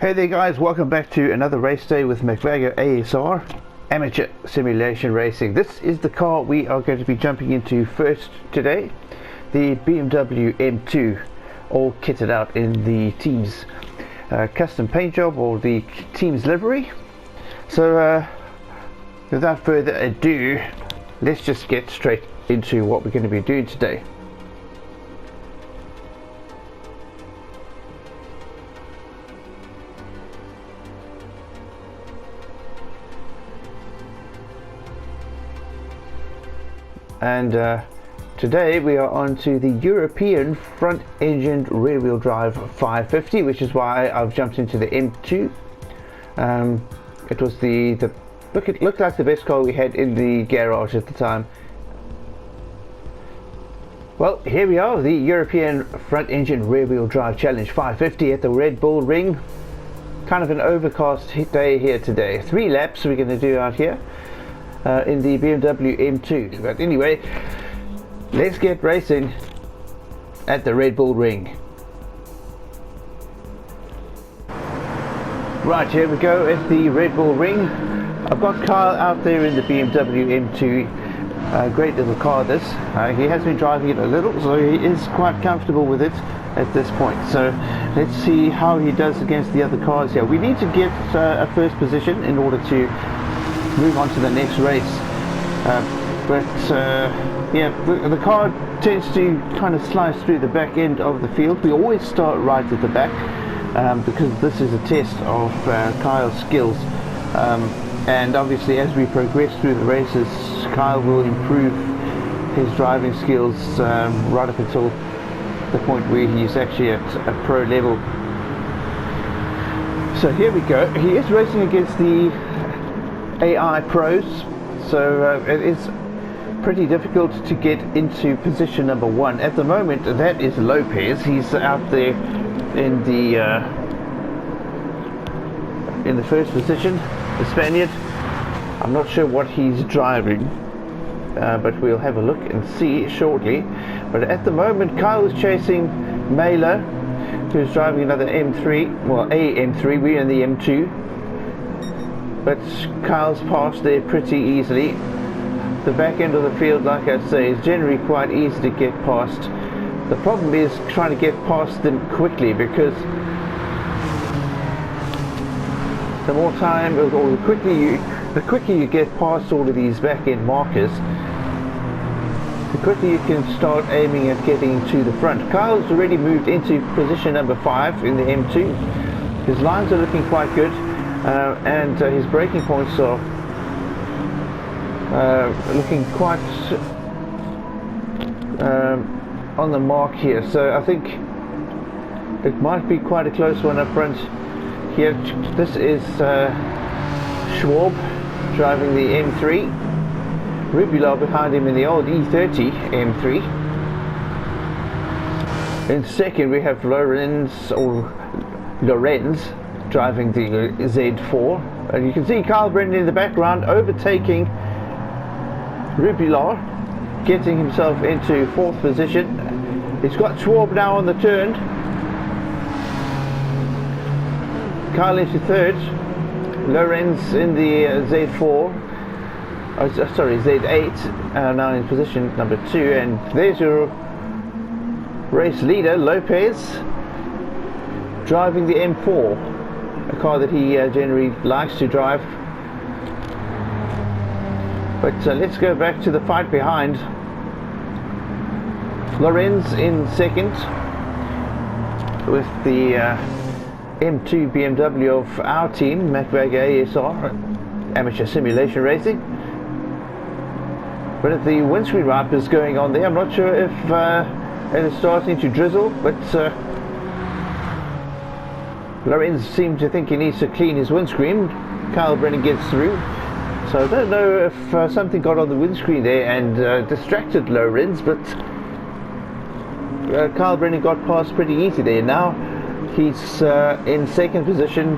Hey there guys, welcome back to another race day with McVago ASR Amateur Simulation Racing. This is the car we are going to be jumping into first today, the BMW M2, all kitted out in the team's custom paint job or the team's livery. So without further ado, let's just get straight into what we're going to be doing today. And today we are on to the European front-engined rear-wheel drive 550, which is why I've jumped into the M2. It was it looked like the best car we had in the garage at the time. Well, here we are, the European front-engine rear-wheel drive challenge 550 at the Red Bull Ring. Kind of an overcast day here today. 3 laps we're going to do out here. In the BMW M2. But anyway, let's get racing at the Red Bull Ring. Right, here we go at the Red Bull Ring. I've got Kyle out there in the BMW M2. Great little car this. He has been driving it a little, so he is quite comfortable with it at this point. So let's see how he does against the other cars here. We need to get a first position in order to move on to the next race, yeah, the car tends to kind of slice through the back end of the field. We always start right at the back because this is a test of Kyle's skills, and obviously as we progress through the races, Kyle will improve his driving skills right up until the point where he's actually at a pro level. So here we go. He is racing against the AI pros, so it is pretty difficult to get into position number 1 at the moment. That is Lopez. He's out there in the first position, the Spaniard. I'm not sure what he's driving, but we'll have a look and see shortly. But at the moment, Kyle is chasing Mailer, who's driving another M3, well, a M3. We're in the M2. But Kyle's passed there pretty easily. The back end of the field, like I say, is generally quite easy to get past. The problem is trying to get past them quickly, because the more time, or the quicker you get past all of these back end markers, the quicker you can start aiming at getting to the front. Kyle's already moved into position number 5 in the M2. His lines are looking quite good. And his braking points are looking quite on the mark here, so I think it might be quite a close one up front here. This is Schwab driving the M3, Rubula behind him in the old E30 M3. In second we have Lorenz driving the Z4, and you can see Kyle Brennann in the background overtaking Rubula, getting himself into 4th position. He's got Schwab now on the turn. Kyle into 3rd, Lorenz in the Z4, Z8, now in position number 2, and there's your race leader Lopez driving the M4. A car that he generally likes to drive. But let's go back to the fight behind. Lorenz in 2nd with the M2 BMW of our team, McVago ASR Amateur Simulation Racing. But if the windscreen wiper is going on there, I'm not sure if it is starting to drizzle, but Lorenz seemed to think he needs to clean his windscreen. Kyle Brennann gets through. So I don't know if something got on the windscreen there and distracted Lorenz, but Kyle Brennann got past pretty easy there. Now he's in 2nd position.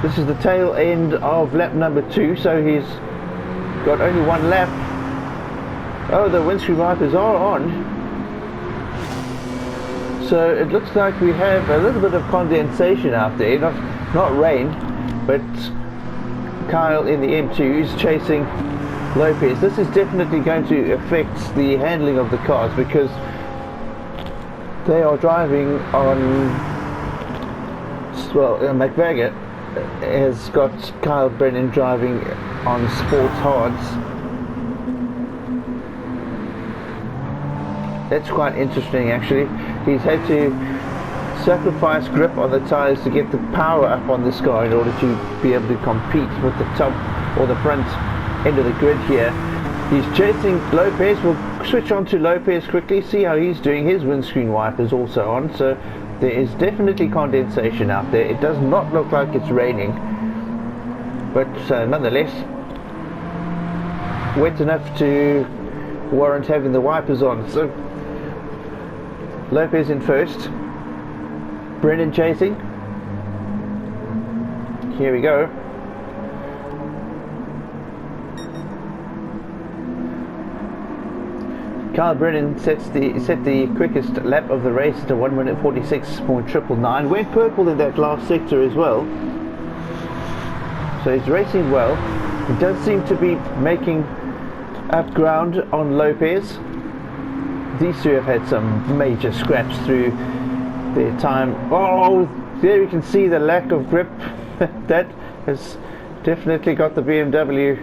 This is the tail end of lap number 2, so he's got only 1 lap. Oh, the windscreen wipers are on. So it looks like we have a little bit of condensation out there, not rain, but Kyle in the M2 is chasing Lopez. This is definitely going to affect the handling of the cars because they are driving on, well, McVaggett has got Kyle Brennann driving on sports hards. That's quite interesting actually. He's had to sacrifice grip on the tyres to get the power up on this car in order to be able to compete with the top or the front end of the grid here. He's chasing Lopez. We'll switch on to Lopez quickly, see how he's doing. His windscreen wipers also on, so there is definitely condensation out there. It does not look like it's raining, but nonetheless wet enough to warrant having the wipers on. So Lopez in first, Brennann chasing. Here we go. Kyle Brennann set the quickest lap of the race to 1 minute 46.999. Went purple in that last sector as well. So he's racing well. He does seem to be making up ground on Lopez. These two have had some major scraps through their time. Oh, there you can see the lack of grip. That has definitely got the BMW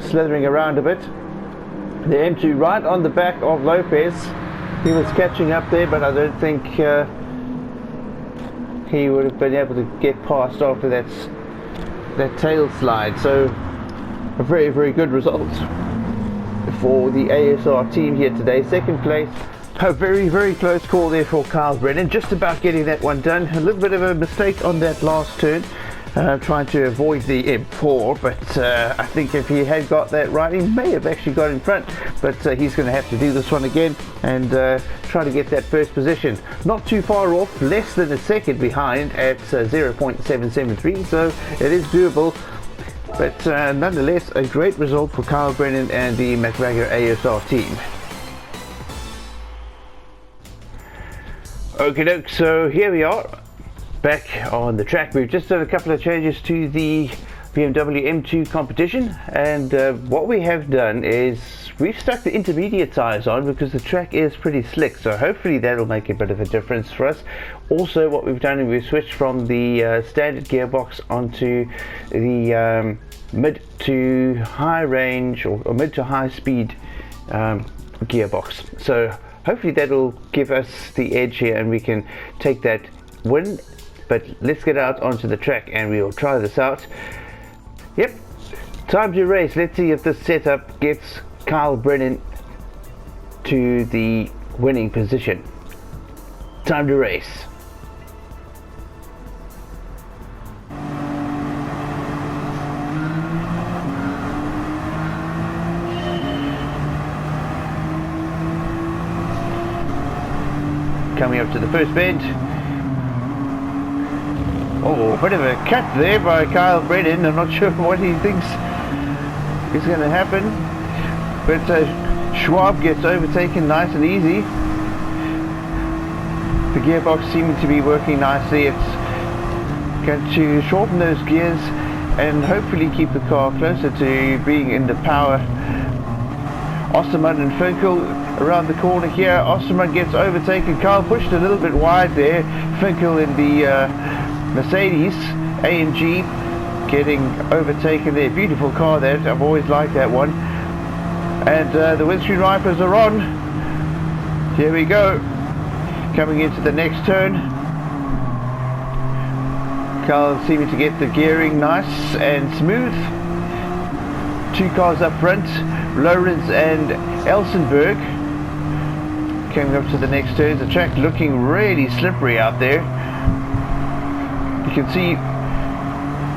slithering around a bit. The M2 right on the back of Lopez. He was catching up there, but I don't think he would have been able to get past after that tail slide. So a very, very good result for the ASR team here today. Second place. A very, very close call there for Kyle Brennann. Just about getting that one done. A little bit of a mistake on that last turn. Trying to avoid the M4, but I think if he had got that right, he may have actually got in front, but he's going to have to do this one again and try to get that first position. Not too far off, less than a second behind at 0.773, so it is doable, but nonetheless a great result for Kyle Brennann and the McVaggett ASR team. Okay, doke, so here we are. Back on the track. We've just done a couple of changes to the BMW M2 competition, and what we have done is we've stuck the intermediate tyres on because the track is pretty slick, so hopefully that'll make a bit of a difference for us. Also what we've done is we've switched from the standard gearbox onto the mid to high range or mid to high speed gearbox, so hopefully that'll give us the edge here and we can take that win. But let's get out onto the track and we'll try this out. Yep, time to race. Let's see if this setup gets Kyle Brennann to the winning position. Time to race. Coming up to the first bend. Oh, a bit of a cut there by Kyle Brennann. I'm not sure what he thinks is going to happen, but Schwab gets overtaken nice and easy. The gearbox seeming to be working nicely. It's going to shorten those gears and hopefully keep the car closer to being in the power. Osterman and Finkel around the corner here. Osterman gets overtaken. Kyle pushed a little bit wide there. Finkel in the Mercedes AMG getting overtaken there. Beautiful car that. I've always liked that one. And the windscreen wipers are on. Here we go. Coming into the next turn. Kyle seeming to get the gearing nice and smooth. Two cars up front. Lawrence and Elsenberg. Coming up to the next turn. The track looking really slippery out there. You can see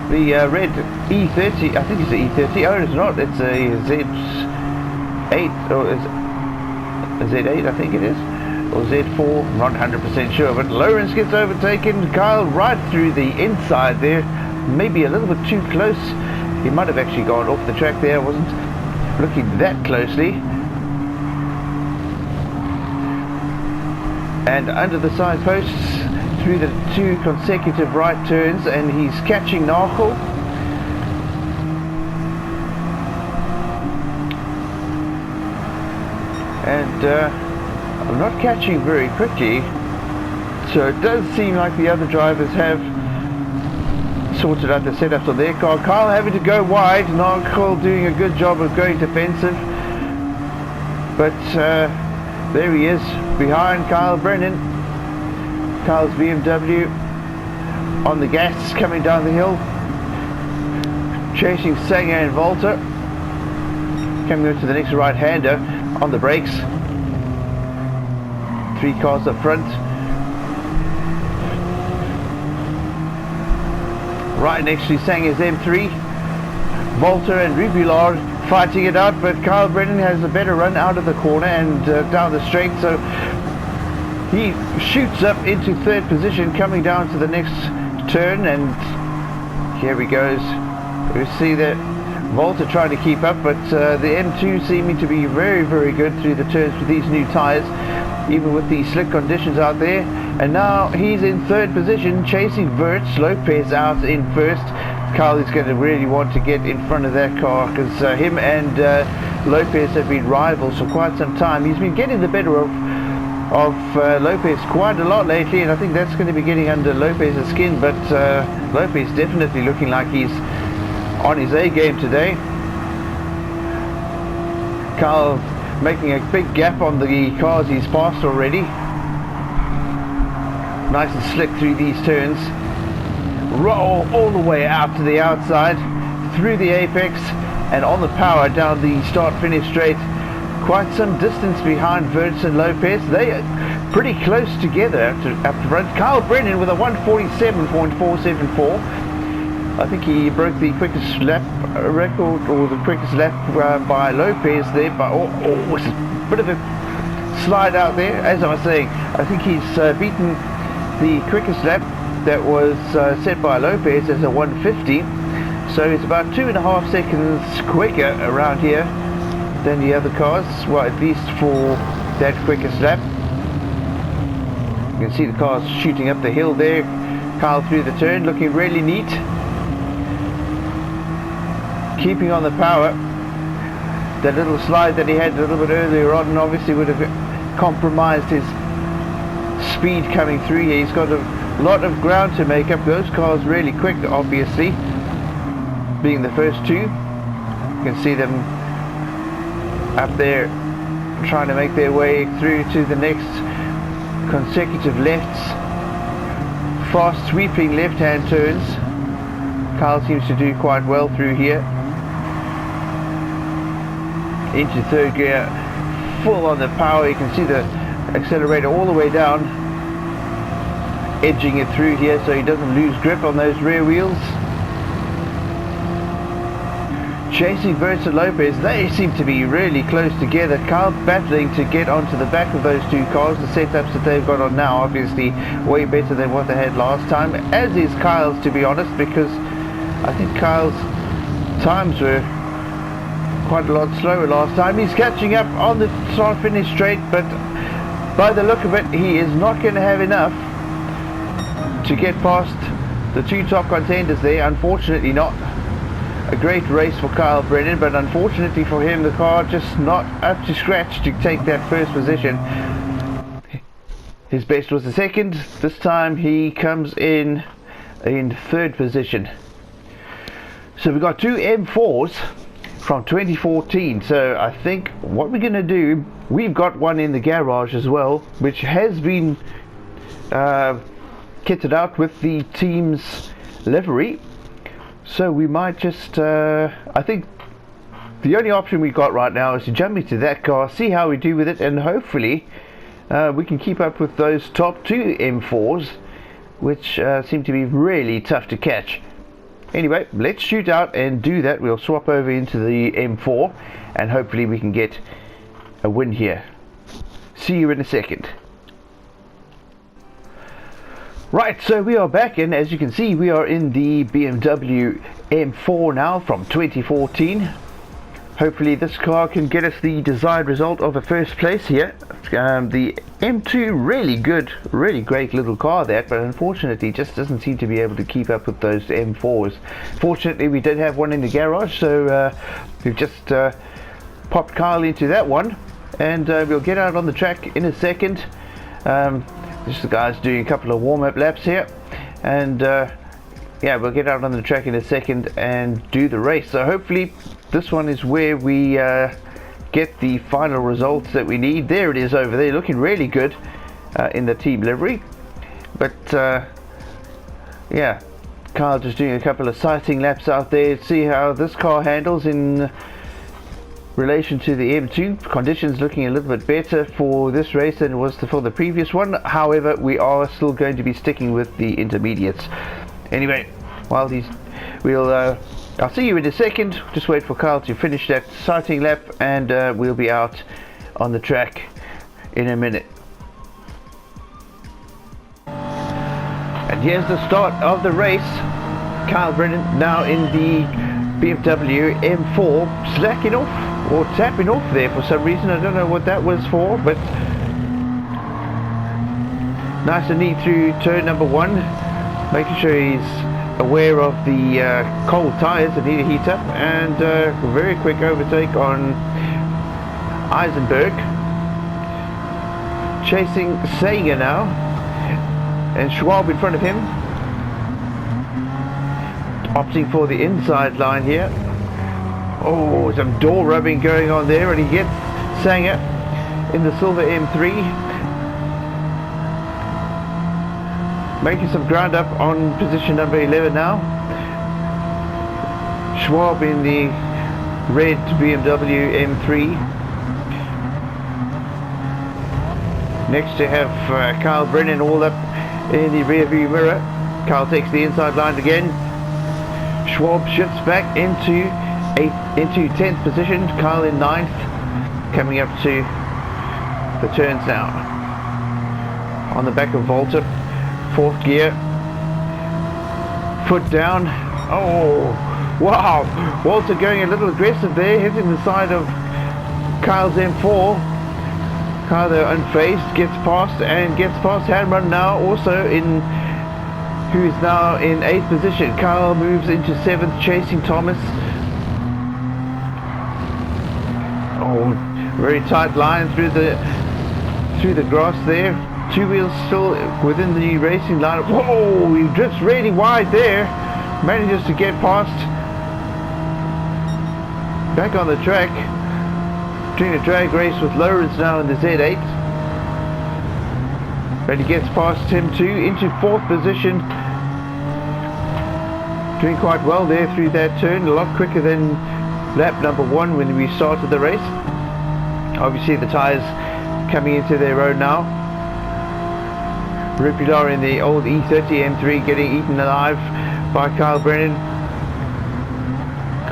the red E30, I think it's an E30, oh it's not, it's a Z8, or a Z8 I think it is, or Z4, I'm not 100% sure, but Lawrence gets overtaken, Kyle right through the inside there, maybe a little bit too close, he might have actually gone off the track there, I wasn't looking that closely. and under the side posts through the 2 consecutive right turns, and he's catching Narkle. And I'm not catching very quickly, so it does seem like the other drivers have sorted out the setups on their car. Kyle having to go wide, Narkle doing a good job of going defensive, but there he is behind Kyle Brennan. Kyle's BMW on the gas coming down the hill, chasing Sanger and Volta, coming up to the next right hander on the brakes. 3 cars up front, right next to Sanger's M3. Volta and Rubilar fighting it out, but Kyle Brennan has a better run out of the corner and down the straight, so he shoots up into 3rd position, coming down to the next turn, and here he goes. We see that Volta trying to keep up, but the M2 seeming to be very, very good through the turns with these new tyres, even with the slick conditions out there. And now he's in 3rd position, chasing Wirtz. Lopez out in 1st. Kyle is going to really want to get in front of that car, because him and Lopez have been rivals for quite some time. He's been getting the better of Lopez quite a lot lately, and I think that's going to be getting under Lopez's skin, but Lopez definitely looking like he's on his A game today. Kyle making a big gap on the cars he's passed already. Nice and slick through these turns. Roll all the way out to the outside, through the apex, and on the power down the start-finish straight. Quite some distance behind Wirtz and Lopez. They are pretty close together up front. Kyle Brennan with a 147.474. I think he broke the quickest lap record, or the quickest lap by Lopez there, but it's a bit of a slide out there. As I was saying, I think he's beaten the quickest lap that was set by Lopez as a 150, so it's about 2.5 seconds quicker around here than the other cars, well, at least for that quickest lap. You can see the cars shooting up the hill there. Kyle through the turn, looking really neat, keeping on the power. That little slide that he had a little bit earlier on obviously would have compromised his speed coming through here. He's got a lot of ground to make up. Those cars really quick, obviously, being the first 2. You can see them up there trying to make their way through to the next consecutive lefts. Fast sweeping left-hand turns. Kyle seems to do quite well through here. Into 3rd gear, full on the power. You can see the accelerator all the way down, edging it through here so he doesn't lose grip on those rear wheels. Chasing Wirtz and Lopez, they seem to be really close together. Kyle battling to get onto the back of those 2 cars. The setups that they've got on now obviously way better than what they had last time, as is Kyle's, to be honest, because I think Kyle's times were quite a lot slower last time. He's catching up on the start finish straight, but by the look of it he is not going to have enough to get past the 2 top contenders there. Unfortunately not. A great race for Kyle Brennan, but unfortunately for him the car just not up to scratch to take that 1st position. His best was the 2nd. This time he comes in 3rd position. So we've got 2 M4s from 2014. So I think what we're going to do, we've got one in the garage as well, which has been kitted out with the team's livery. So we might just, I think the only option we've got right now is to jump into that car, see how we do with it, and hopefully we can keep up with those top 2 M4s, which seem to be really tough to catch. Anyway, let's shoot out and do that. We'll swap over into the M4 and hopefully we can get a win here. See you in a second. Right, so we are back, and as you can see we are in the BMW M4 now from 2014. Hopefully this car can get us the desired result of a 1st place here. The M2, really good, really great little car that, but unfortunately just doesn't seem to be able to keep up with those M4s. Fortunately we did have one in the garage, so we've just popped Kyle into that one, and we'll get out on the track in a second. Just the guys doing a couple of warm-up laps here, and yeah, we'll get out on the track in a second and do the race. So hopefully this one is where we get the final results that we need. There it is over there, looking really good in the team livery. But yeah, Kyle just doing a couple of sighting laps out there to see how this car handles in relation to the M2. Conditions looking a little bit better for this race than it was for the previous one. However, we are still going to be sticking with the intermediates. Anyway, while I'll see you in a second. Just wait for Kyle to finish that sighting lap, and we'll be out on the track in a minute. And here's the start of the race. Kyle Brennann now in the BMW M4, slacking off or tapping off there for some reason. I don't know what that was for, but nice and neat through turn number 1, making sure he's aware of the cold tyres that need to heat up, and a very quick overtake on Eisenberg, chasing Sager now, and Schwab in front of him, opting for the inside line here. Oh, some door rubbing going on there, and he gets Sanger in the silver M3, making some ground up on position number 11 now. Schwab in the red BMW M3. Next to have Kyle Brennann all up in the rear view mirror. Kyle takes the inside line again. Schwab shifts back into 10th position. Kyle in 9th, coming up to the turns now. On the back of Walter, 4th gear, foot down. Oh wow, Walter going a little aggressive there, hitting the side of Kyle's M4. Kyle though unfazed, gets past Hamrun now, also in, who is now in 8th position. Kyle moves into 7th, chasing Thomas. Oh, very tight line through the grass there. 2 wheels still within the racing line. Whoa, he drifts really wide there. Manages to get past. Back on the track. Doing a drag race with Lawrence now in the Z8. But he gets past him too, into 4th position. Doing quite well there through that turn. A lot quicker than lap number 1 when we started the race. Obviously the tyres coming into their own now. Rupilar in the old E30 M3 getting eaten alive by Kyle Brennann.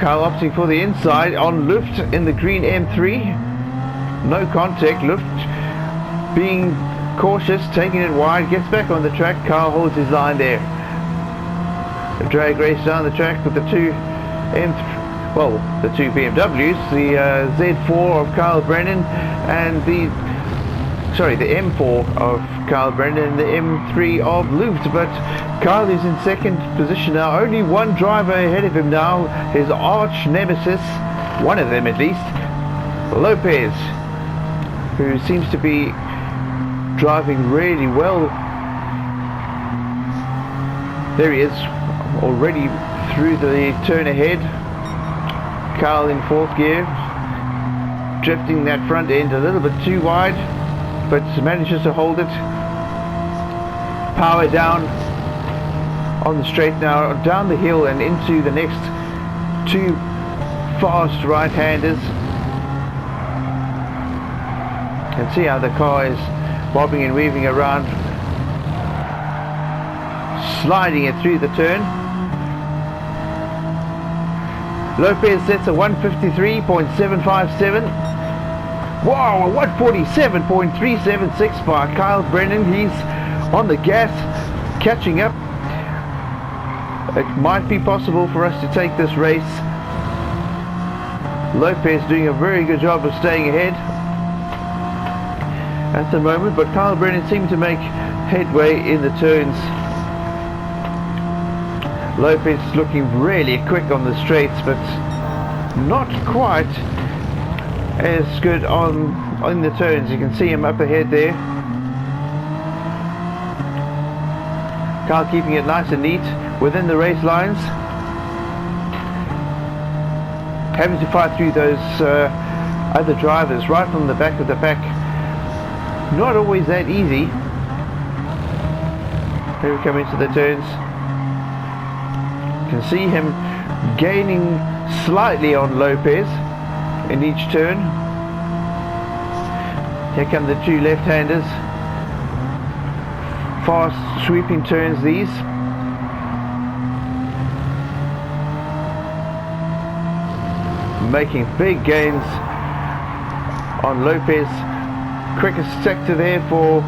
Kyle opting for the inside on Luft in the green M3. No contact. Luft being cautious, taking it wide, gets back on the track. Kyle holds his line there. A drag race down the track with the two BMWs, the Z4 of Kyle Brennann and the M4 of Kyle Brennann and the M3 of Luft. But Kyle is in 2nd position now, only one driver ahead of him now, his arch nemesis, one of them at least, Lopez, who seems to be driving really well. There he is, already through the turn ahead. Kyle in 4th gear, drifting that front end a little bit too wide, but manages to hold it. Power down on the straight now, down the hill and into the next 2 fast right-handers. You can see how the car is bobbing and weaving around, sliding it through the turn. Lopez sets a 153.757. Wow, a 147.376 by Kyle Brennann. He's on the gas, catching up. It might be possible for us to take this race. Lopez doing a very good job of staying ahead. at the moment, but Kyle Brennann seemed to make headway in the turns. Lopez looking really quick on the straights, but not quite as good on the turns. You can see him up ahead there. Kyle keeping it nice and neat within the race lines, having to fight through those other drivers right from the back of the pack. Not always that easy. Here we come into the turns. You can see him gaining slightly on Lopez in each turn. Here come the two left-handers. Fast sweeping turns these. Making big gains on Lopez. Quickest sector there for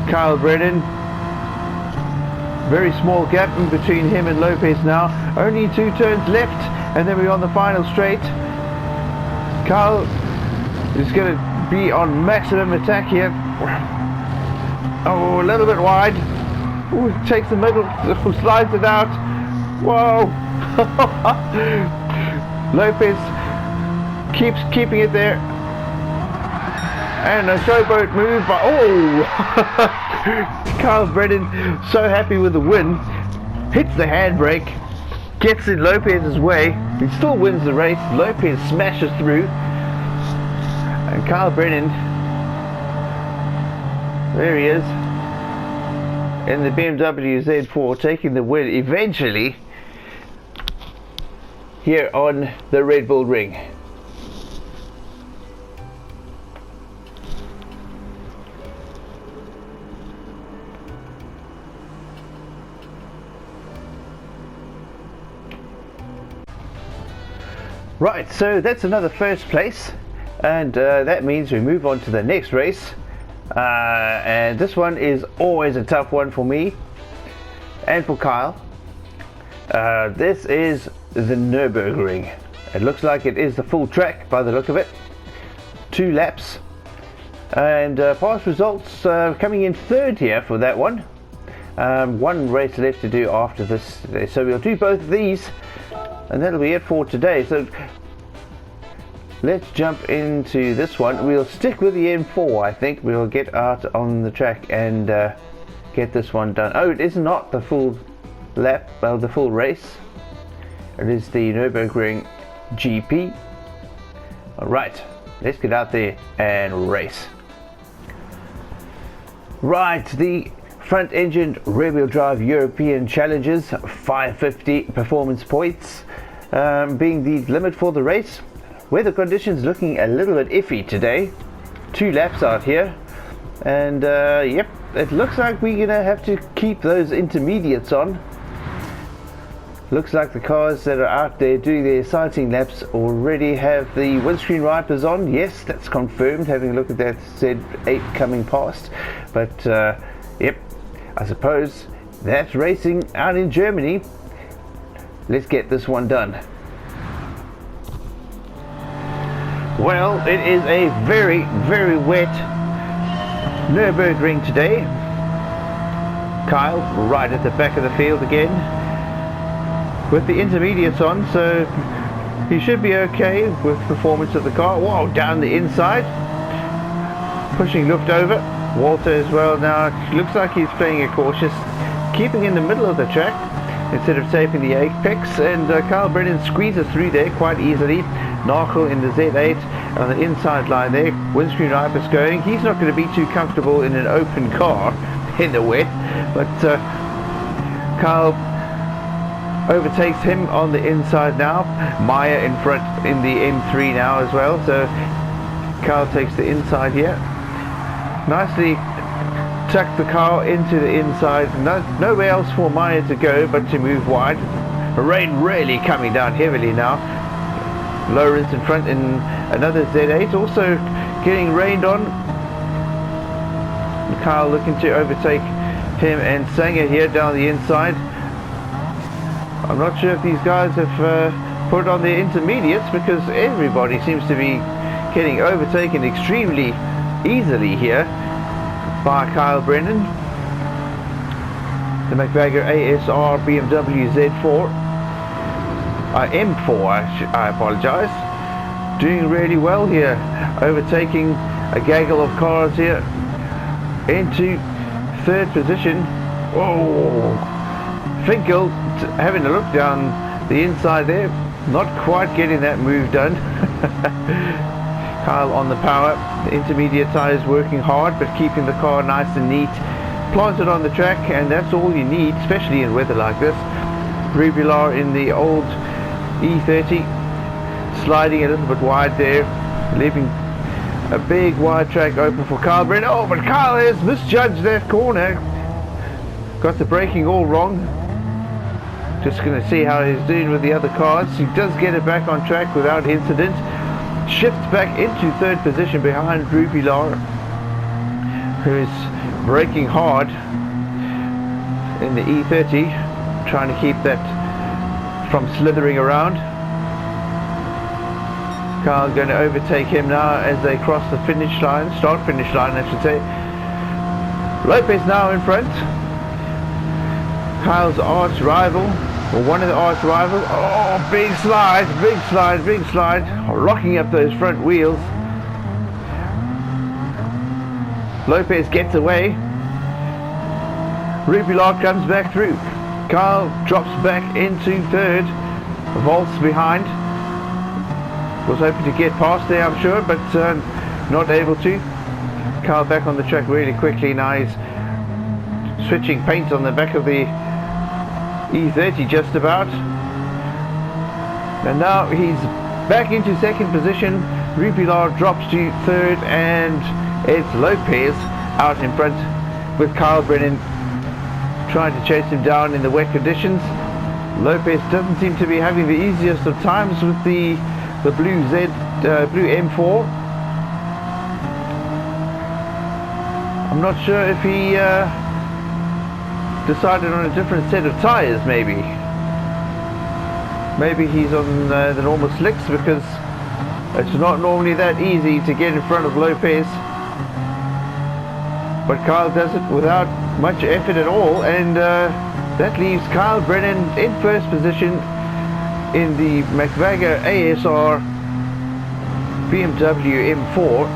Kyle Brennann. Very small gap in between him and Lopez now. Only 2 turns left, and then we're on the final straight. Kyle is going to be on maximum attack here. Oh, a little bit wide. Ooh, takes the middle, slides it out. Whoa! Lopez keeps keeping it there. And a showboat move, but oh! Kyle Brennann so happy with the win. Hits the handbrake, gets in Lopez's way. He still wins the race. Lopez smashes through. And Kyle Brennann, there he is, in the BMW Z4, taking the win eventually here on the Red Bull Ring. Right, so that's another first place, and that means we move on to the next race, and this one is always a tough one for me and for Kyle. This is the Nürburgring. It looks like it is the full track by the look of it. 2 laps, and past results coming in third here for that one. 1 race left to do after this today, so we'll do both of these, and that'll be it for today. So let's jump into this one. We'll stick with the M4. I think we'll get out on the track and get this one done. Oh, it is not the full lap, well, the full race. It is the Nürburgring GP. Alright, let's get out there and race. Right, the front engined rear wheel drive European Challengers 550 performance points being the limit for the race. Weather conditions looking a little bit iffy today. 2 laps out here, and yep, it looks like we're gonna have to keep those intermediates on. Looks like the cars that are out there doing their sighting laps already have the windscreen wipers on. Yes, that's confirmed, having a look at that Z8 coming past. But yep, I suppose that's racing out in Germany. Let's get this one done. Well, it is a very, very wet Nürburgring today. Kyle right at the back of the field again with the intermediates on, so he should be okay with performance of the car. Whoa, down the inside, pushing looked over. Walter as well now, looks like he's playing it cautious, keeping in the middle of the track instead of taping the apex, and Kyle Brennann squeezes through there quite easily. Narkle in the Z8 on the inside line there, windscreen wipers going. He's not going to be too comfortable in an open car in the wet, but Kyle overtakes him on the inside now. Meyer in front in the M3 now as well, so Kyle takes the inside here. Nicely tucked the car into the inside. Nowhere else for Meyer to go but to move wide. The rain really coming down heavily now. Lawrence in front in another Z8, also getting rained on. Kyle looking to overtake him and Sanger here down the inside. I'm not sure if these guys have put on their intermediates, because everybody seems to be getting overtaken extremely easily here by Kyle Brennan. The McVagger ASR BMW Z4, M4 I apologize, doing really well here, overtaking a gaggle of cars here into third position. Oh, Finkel having a look down the inside there, not quite getting that move done. Kyle on the power, the intermediate tyres working hard but keeping the car nice and neat, planted on the track, and that's all you need, especially in weather like this. Rubilar in the old E30, sliding a little bit wide there, leaving a big wide track open for Kyle Brennan. Oh, but Kyle has misjudged that corner, got the braking all wrong. Just going to see how he's doing with the other cars. He does get it back on track without incident, shifts back into third position behind Rubilar, who's braking hard in the E30, trying to keep that from slithering around. Kyle going to overtake him now as they cross the finish line, start finish line I should say. Lopez now in front, Kyle's arch rival, or one of the arch rivals. Oh, big slide, big slide, big slide, rocking up those front wheels. Lopez gets away, Rubilar comes back through, Kyle drops back into third, vaults behind, was hoping to get past there I'm sure, but not able to. Kyle back on the track really quickly now, he's switching paint on the back of the E30 just about, and now he's back into second position. Rubilar drops to third, and it's Lopez out in front with Kyle Brennan trying to chase him down in the wet conditions. Lopez doesn't seem to be having the easiest of times with the blue blue M4. I'm not sure if he decided on a different set of tyres. Maybe he's on the normal slicks, because it's not normally that easy to get in front of Lopez. But Kyle does it without much effort at all, and that leaves Kyle Brennan in first position in the McVagger ASR BMW M4,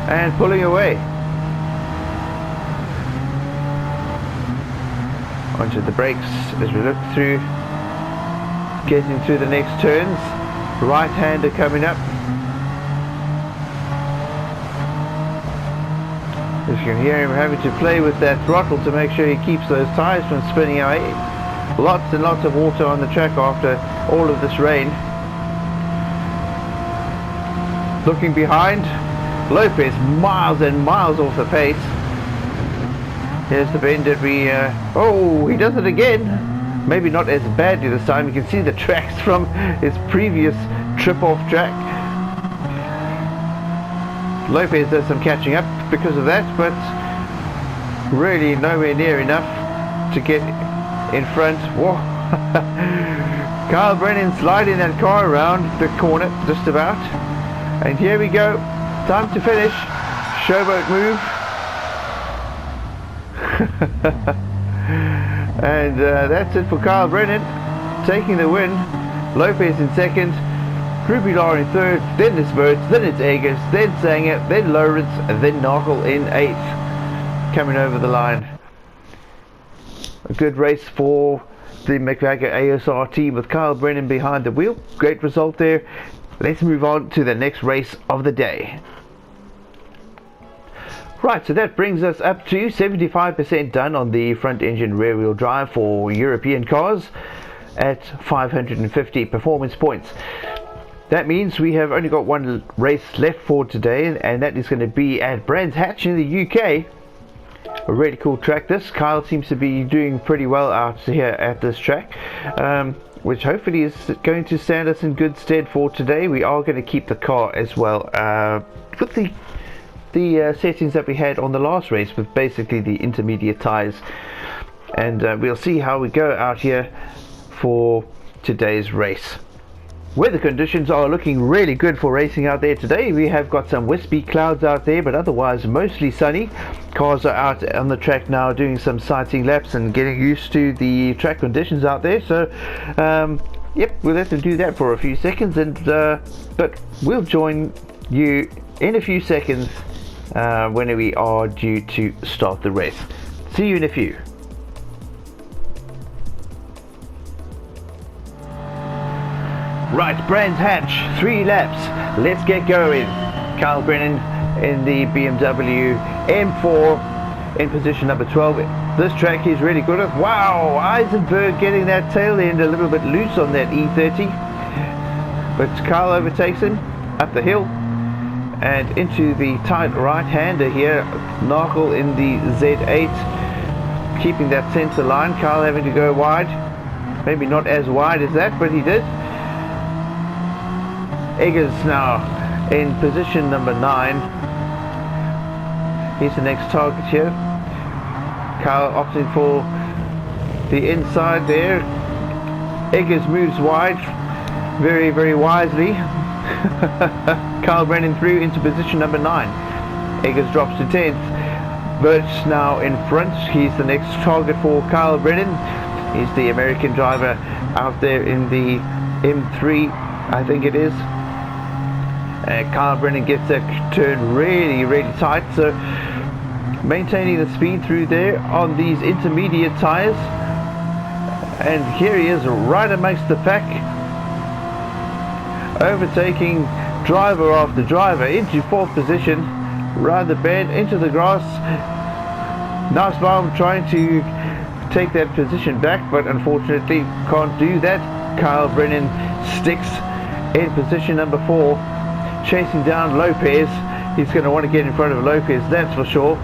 and pulling away onto the brakes as we look through, getting through the next turns. Right-hander coming up. As you can hear him having to play with that throttle to make sure he keeps those tyres from spinning away. Lots and lots of water on the track after all of this rain. Looking behind, Lopez miles and miles off the pace. Here's the bend that we... oh, he does it again. Maybe not as badly this time. You can see the tracks from his previous trip off track. Lopez does some catching up because of that, but really nowhere near enough to get in front. Whoa. Kyle Brennan sliding that car around the corner just about, and here we go, time to finish. Showboat move. And that's it for Kyle Brennan, taking the win. Lopez in second, Rubilar in third, then it's Mertz, then it's Eggers, then Sanger, then Lawrence, and then Narkle in eighth, coming over the line. A good race for the McVagger ASR team with Kyle Brennan behind the wheel. Great result there. Let's move on to the next race of the day. Right, so that brings us up to 75% done on the front engine rear wheel drive for European cars at 550 performance points. That means we have only got one race left for today, and that is going to be at Brands Hatch in the UK. A really cool track this. Kyle seems to be doing pretty well out here at this track, which hopefully is going to stand us in good stead for today. We are going to keep the car as well with the settings that we had on the last race, with basically the intermediate tyres, and we'll see how we go out here for today's race. Weather conditions are looking really good for racing out there today. We have got some wispy clouds out there, but otherwise mostly sunny. Cars are out on the track now doing some sighting laps and getting used to the track conditions out there. So yep, we'll have to do that for a few seconds, and but we'll join you in a few seconds when we are due to start the race. See you in a few. Right, Brands Hatch, 3 laps. Let's get going. Kyle Brennan in the BMW M4 in position number 12. This track is really good at. Wow, Eisenberg getting that tail end a little bit loose on that E30. But Kyle overtakes him up the hill and into the tight right-hander here. Narkle in the Z8, keeping that center line. Kyle having to go wide. Maybe not as wide as that, but he did. Eggers now in position number 9. He's the next target here. Kyle opting for the inside there. Eggers moves wide very, very wisely. Kyle Brennan through into position number 9. Eggers drops to 10th. Birch now in front. He's the next target for Kyle Brennan. He's the American driver out there in the M3, I think it is. Kyle Brennan gets that turn really, really tight, so maintaining the speed through there on these intermediate tyres. And here he is right amongst the pack, overtaking driver after driver into 4th position. Rather bad into the grass. Nussbaum trying to take that position back, but unfortunately can't do that. Kyle Brennan sticks in position number 4, chasing down Lopez. He's going to want to get in front of Lopez, that's for sure.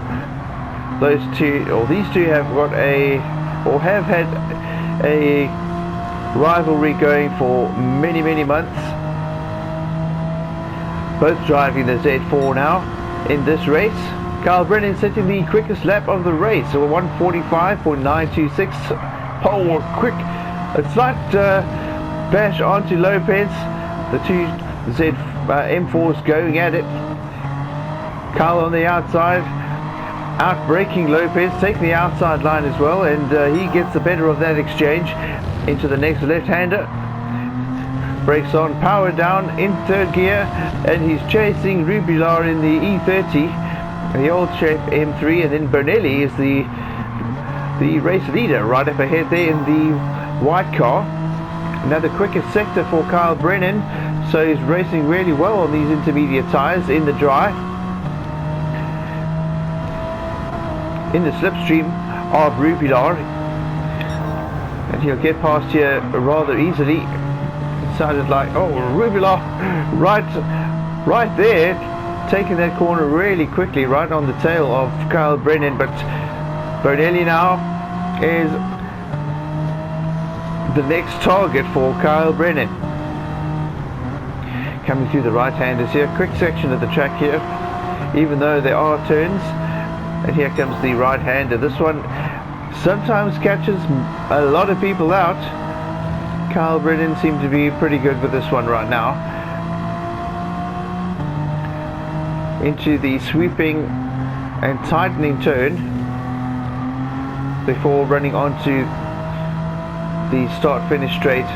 Those two, or these two, have got a, or have had a rivalry going for many, many months. Both driving the Z4 now in this race. Kyle Brennan setting the quickest lap of the race, so 1:45.926. Oh, quick, a slight bash onto Lopez. The two M4s going at it. Kyle on the outside, outbraking Lopez, taking the outside line as well, and he gets the better of that exchange into the next left-hander. Brakes on, power down in 3rd gear, and he's chasing Rubilar in the E30, the old shape M3, and then Bernelli is the race leader right up ahead there in the white car. Another quicker sector for Kyle Brennan, so he's racing really well on these intermediate tyres in the dry. In the slipstream of Rubilar, and he'll get past here rather easily. It sounded like, oh, Rubilar right there, taking that corner really quickly, right on the tail of Kyle Brennan. But Bernelli now is the next target for Kyle Brennan. Coming through the right-handers here, quick section of the track here, even though there are turns. And here comes the right-hander. This one sometimes catches a lot of people out. Kyle Brennan seemed to be pretty good with this one right now. Into the sweeping and tightening turn before running onto the start-finish straight.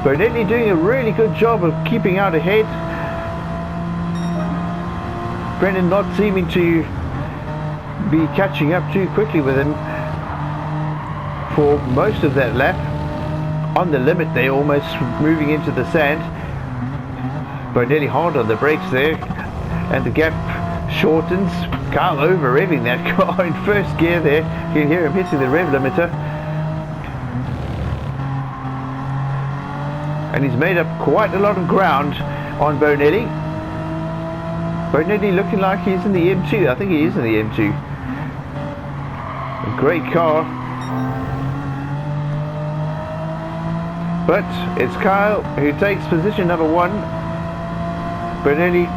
Bernelli doing a really good job of keeping out ahead. Brennan not seeming to be catching up too quickly with him for most of that lap. On the limit there, almost moving into the sand. Bernelli hard on the brakes there, and the gap shortens. Kyle over revving that car in 1st gear there. You can hear him hitting the rev limiter. And he's made up quite a lot of ground on Bernelli. Bernelli looking like he's in the M2. I think he is in the M2. A great car. But it's Kyle who takes position number 1. Bernelli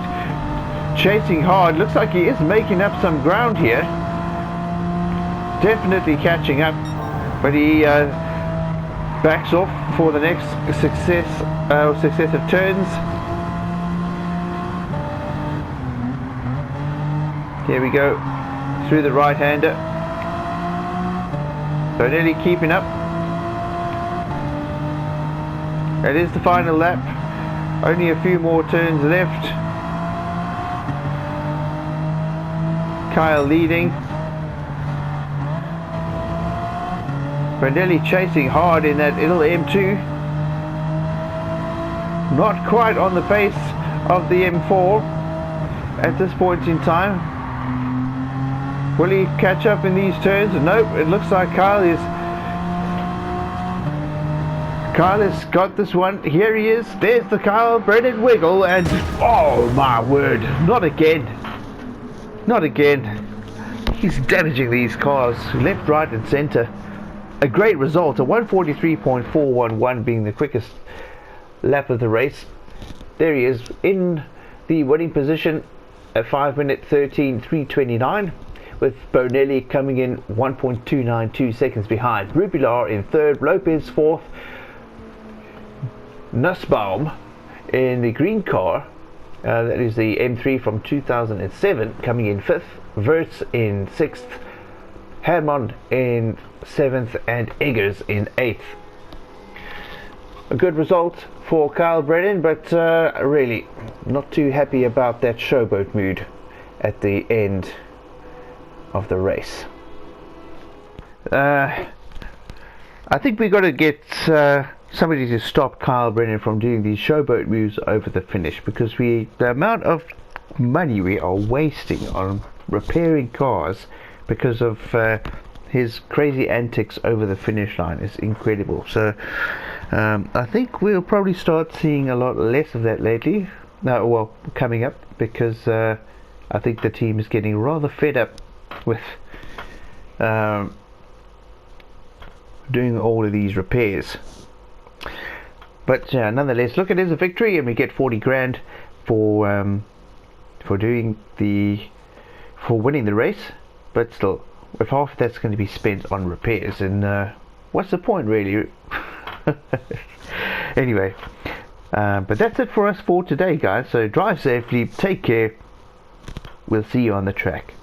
chasing hard. Looks like he is making up some ground here. Definitely catching up. But he backs off for the next successive turns. Here we go, through the right-hander. Brennann keeping up. It is the final lap. Only a few more turns left. Kyle leading. Brennann chasing hard in that little M2. Not quite on the pace of the M4 at this point in time. Will he catch up in these turns? Nope, it looks like Kyle has got this one. Here he is. There's the Kyle Brennann wiggle, and oh my word, not again. Not again. He's damaging these cars left, right and centre. A great result, a 143.411 being the quickest lap of the race. There he is in the winning position at 5 minute 13.329. With Brennann coming in 1.292 seconds behind. Rupilar in third, Lopez fourth, Nussbaum in the green car, that is the M3 from 2007, coming in fifth, Wirtz in sixth, Hammond in seventh, and Eggers in eighth. A good result for Kyle Brennann, but really not too happy about that showboat mood at the end of the race. I think we got to get somebody to stop Kyle Brennann from doing these showboat moves over the finish, because the amount of money we are wasting on repairing cars because of his crazy antics over the finish line is incredible. So I think we'll probably start seeing a lot less of that lately. Well, coming up, because I think the team is getting rather fed up with doing all of these repairs. But nonetheless, look, it is a victory, and we get 40 grand for winning the race. But still, if half of that's going to be spent on repairs, and what's the point really? Anyway, but that's it for us for today, guys. So drive safely, take care, we'll see you on the track.